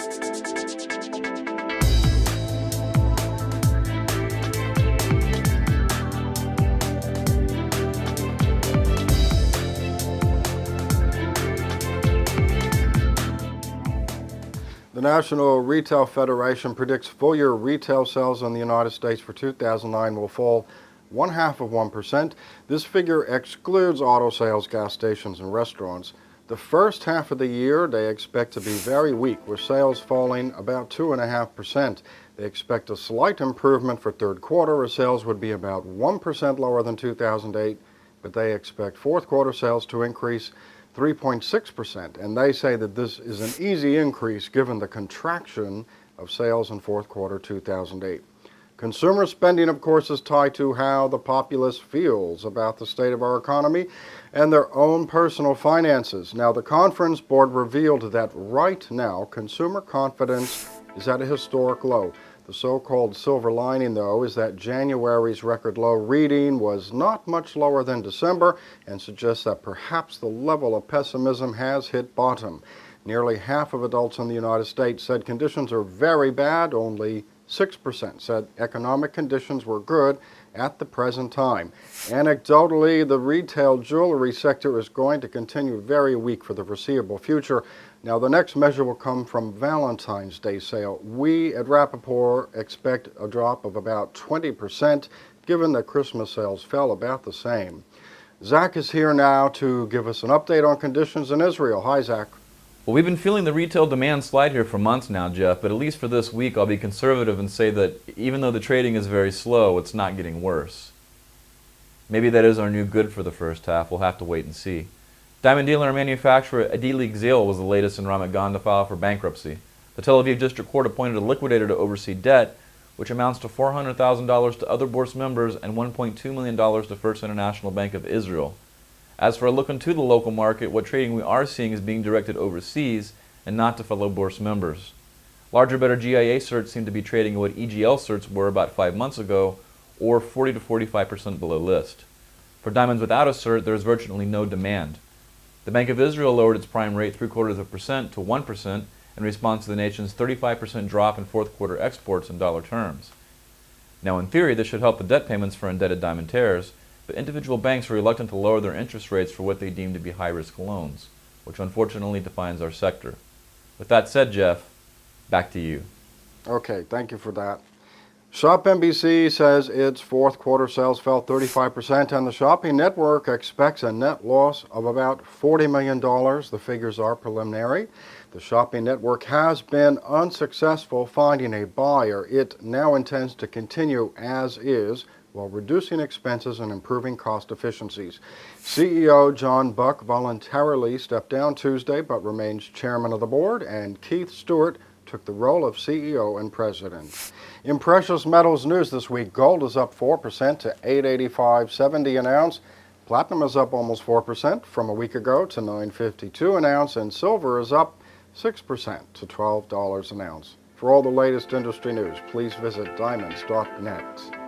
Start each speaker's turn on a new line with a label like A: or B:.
A: The National Retail Federation predicts full-year retail sales in the United States for 2009 will fall 0.5%. This figure excludes auto sales, gas stations, and restaurants. The first half of the year they expect to be very weak, with sales falling about 2.5%. They expect a slight improvement for third quarter, where sales would be about 1% lower than 2008, but they expect fourth quarter sales to increase 3.6%, and they say that this is an easy increase given the contraction of sales in fourth quarter 2008. Consumer spending, of course, is tied to how the populace feels about the state of our economy and their own personal finances. Now, the conference board revealed that right now consumer confidence is at a historic low. The so-called silver lining, though, is that January's record low reading was not much lower than December and suggests that perhaps the level of pessimism has hit bottom. Nearly half of adults in the United States said conditions are very bad. Only 6% said economic conditions were good at the present time. Anecdotally, the retail jewelry sector is going to continue very weak for the foreseeable future. Now, the next measure will come from Valentine's Day sale. We at Rapaport expect a drop of about 20%, given that Christmas sales fell about the same. Zach is here now to give us an update on conditions in Israel. Hi, Zach.
B: Well, we've been feeling the retail demand slide here for months now, Jeff, but at least for this week I'll be conservative and say that even though the trading is very slow, it's not getting worse. Maybe that is our new good for the first half. We'll have to wait and see. Diamond dealer and manufacturer Adili Gzil was the latest in Ramat Gan to file for bankruptcy. The Tel Aviv District Court appointed a liquidator to oversee debt, which amounts to $400,000 to other bourse members and $1.2 million to First International Bank of Israel. As for a look into the local market, what trading we are seeing is being directed overseas and not to fellow bourse members. Larger, better GIA certs seem to be trading at what EGL certs were about 5 months ago, or 40 to 45% below list. For diamonds without a cert, there is virtually no demand. The Bank of Israel lowered its prime rate 0.75% to 1% in response to the nation's 35% drop in fourth quarter exports in dollar terms. Now, in theory, this should help the debt payments for indebted diamantaires, but individual banks are reluctant to lower their interest rates for what they deem to be high-risk loans, which unfortunately defines our sector. With that said, Jeff, back to you.
A: Okay, thank you for that. ShopNBC says its fourth quarter sales fell 35%, and the shopping network expects a net loss of about $40 million. The figures are preliminary. The shopping network has been unsuccessful finding a buyer. It now intends to continue as is, while reducing expenses and improving cost efficiencies. CEO John Buck voluntarily stepped down Tuesday but remains chairman of the board, and Keith Stewart took the role of CEO and president. In precious metals news this week, gold is up 4% to $885.70 an ounce. Platinum is up almost 4% from a week ago to $952 an ounce, and silver is up 6% to $12 an ounce. For all the latest industry news, please visit diamonds.net.